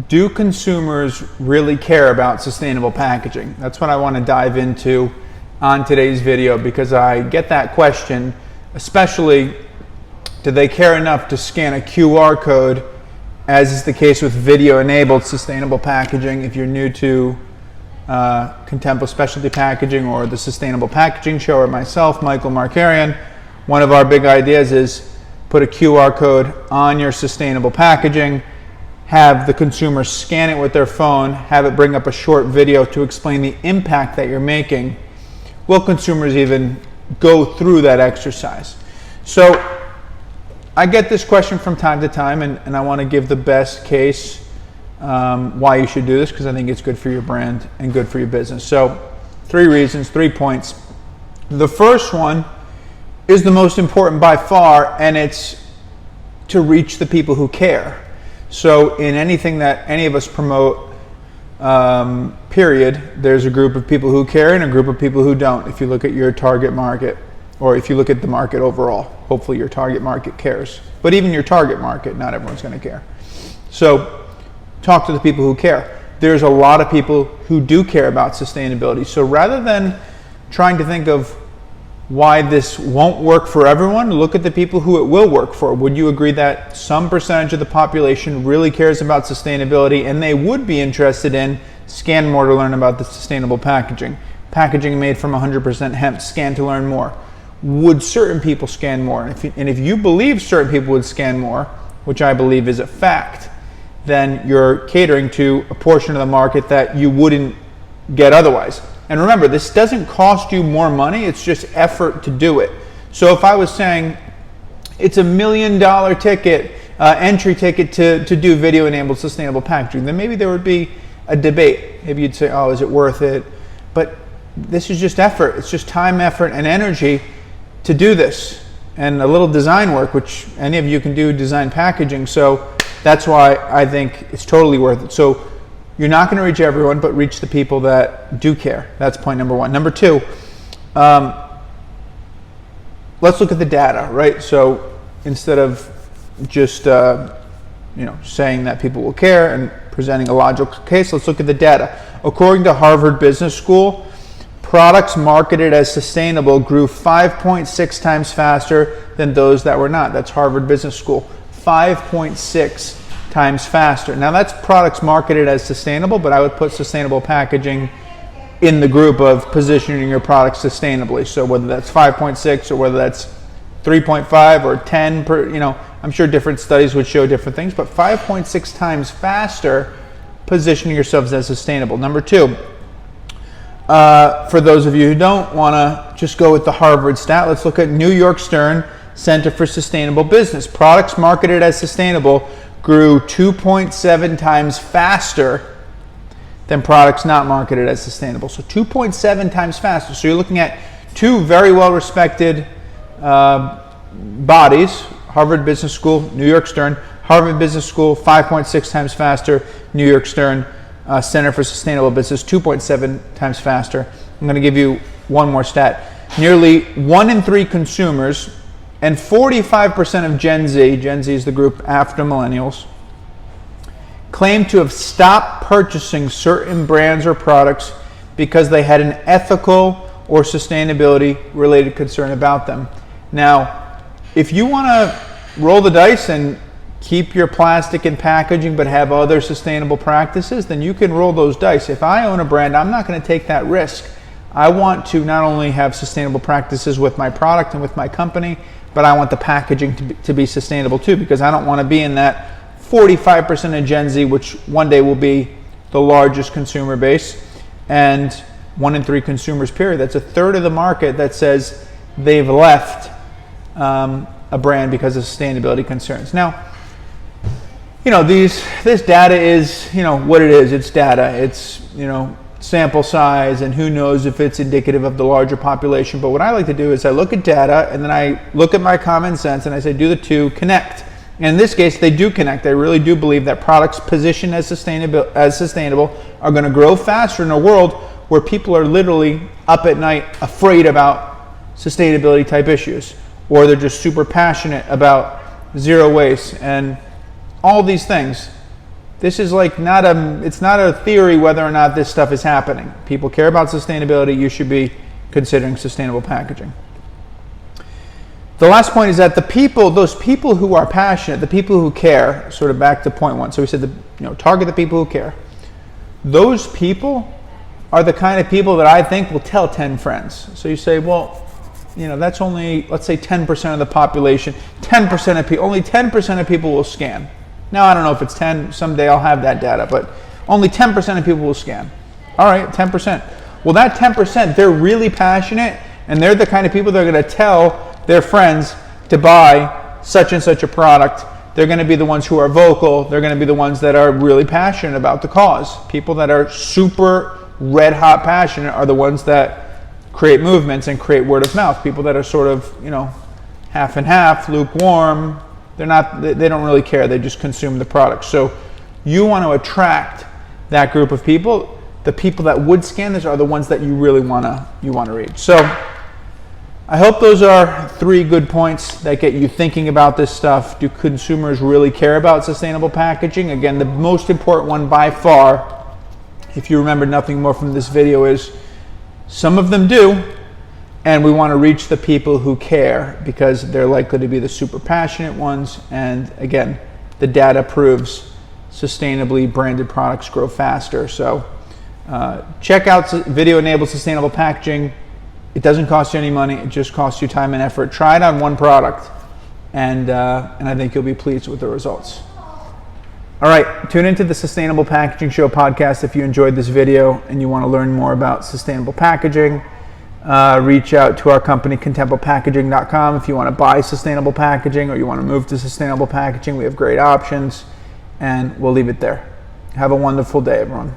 do consumers really care about sustainable packaging? That's what I want to dive into on today's video, because I get that question, especially, do they care enough to scan a QR code, as is the case with video-enabled sustainable packaging? If you're new to Contempla Specialty Packaging or the Sustainable Packaging Show, or myself, Michael Markarian, one of our big ideas is put a QR code on your sustainable packaging, have the consumer scan it with their phone, have it bring up a short video to explain the impact that you're making. Will consumers even go through that exercise? So I get this question from time to time, and I want to give the best case why you should do this, because I think it's good for your brand and good for your business. So 3 reasons, 3 points. The first one is the most important by far, and it's to reach the people who care. So in anything that any of us promote, period, there's a group of people who care and a group of people who don't. If you look at your target market, or if you look at the market overall, hopefully your target market cares. But even your target market, not everyone's going to care. So talk to the people who care. There's a lot of people who do care about sustainability. So rather than trying to think of why this won't work for everyone, look at the people who it will work for. Would you agree that some percentage of the population really cares about sustainability, and they would be interested in scan more to learn about the sustainable packaging? Packaging made from 100% hemp, scan to learn more. Would certain people scan more? And if you believe certain people would scan more, which I believe is a fact, then you're catering to a portion of the market that you wouldn't get otherwise. And remember, this doesn't cost you more money, it's just effort to do it. So if I was saying it's $1 million ticket, entry ticket to do video-enabled sustainable packaging, then maybe there would be a debate. Maybe you'd say, oh, is it worth it? But this is just effort. It's just time, effort, and energy to do this. And a little design work, which any of you can do design packaging. So that's why I think it's totally worth it. So you're not going to reach everyone, but reach the people that do care. That's point number 1. Number 2, let's look at the data, right? So instead of just saying that people will care and presenting a logical case, let's look at the data. According to Harvard Business School, products marketed as sustainable grew 5.6 times faster than those that were not. That's Harvard Business School. 5.6 times faster. Now that's products marketed as sustainable, but I would put sustainable packaging in the group of positioning your product sustainably. So whether that's 5.6 or whether that's 3.5 or 10 per, I'm sure different studies would show different things, but 5.6 times faster positioning yourselves as sustainable. Number 2, for those of you who don't want to just go with the Harvard stat, let's look at New York Stern Center for Sustainable Business. Products marketed as sustainable grew 2.7 times faster than products not marketed as sustainable. So 2.7 times faster. So you're looking at 2 very well-respected bodies, Harvard Business School, New York Stern. Harvard Business School, 5.6 times faster. New York Stern Center for Sustainable Business, 2.7 times faster. I'm going to give you one more stat. Nearly 1 in 3 consumers and 45% of Gen Z is the group after millennials, claim to have stopped purchasing certain brands or products because they had an ethical or sustainability related concern about them. Now, if you want to roll the dice and keep your plastic and packaging but have other sustainable practices, then you can roll those dice. If I own a brand, I'm not going to take that risk. I want to not only have sustainable practices with my product and with my company, but I want the packaging to be sustainable too, because I don't want to be in that 45% of Gen Z, which one day will be the largest consumer base, and 1 in 3 consumers, period. That's a third of the market that says they've left a brand because of sustainability concerns. Now, this data is, what it is. It's data. It's, sample size, and who knows if it's indicative of the larger population. But what I like to do is I look at data, and then I look at my common sense, and I say, do the 2 connect? And in this case, they do connect. I really do believe that products positioned as sustainable are going to grow faster in a world where people are literally up at night afraid about sustainability type issues, or they're just super passionate about zero waste and all these things. This is like it's not a theory whether or not this stuff is happening. People care about sustainability. You should be considering sustainable packaging. The last point is that those people who are passionate, the people who care, sort of back to point one. So we said, target the people who care. Those people are the kind of people that I think will tell 10 friends. So you say, well, that's only, let's say 10% of the population, 10% of people, only 10% of people will scan. Now, I don't know if it's 10, someday I'll have that data, but only 10% of people will scan. All right, 10%. Well, that 10%, they're really passionate, and they're the kind of people that are going to tell their friends to buy such and such a product. They're going to be the ones who are vocal. They're going to be the ones that are really passionate about the cause. People that are super red hot passionate are the ones that create movements and create word of mouth. People that are sort of, half and half, lukewarm, they don't really care. They just consume the product. So you want to attract that group of people. The people that would scan this are the ones that you really want to reach. So I hope those are 3 good points that get you thinking about this stuff. Do consumers really care about sustainable packaging? Again, the most important one by far, if you remember nothing more from this video, is some of them do, and we want to reach the people who care because they're likely to be the super passionate ones. And again, the data proves sustainably branded products grow faster. So check out Video Enabled Sustainable Packaging. It doesn't cost you any money. It just costs you time and effort. Try it on one product, and I think you'll be pleased with the results. All right, tune into the Sustainable Packaging Show podcast if you enjoyed this video and you want to learn more about sustainable packaging. Reach out to our company, contemplepackaging.com, if you want to buy sustainable packaging or you want to move to sustainable packaging. We have great options, and we'll leave it there. Have a wonderful day, everyone.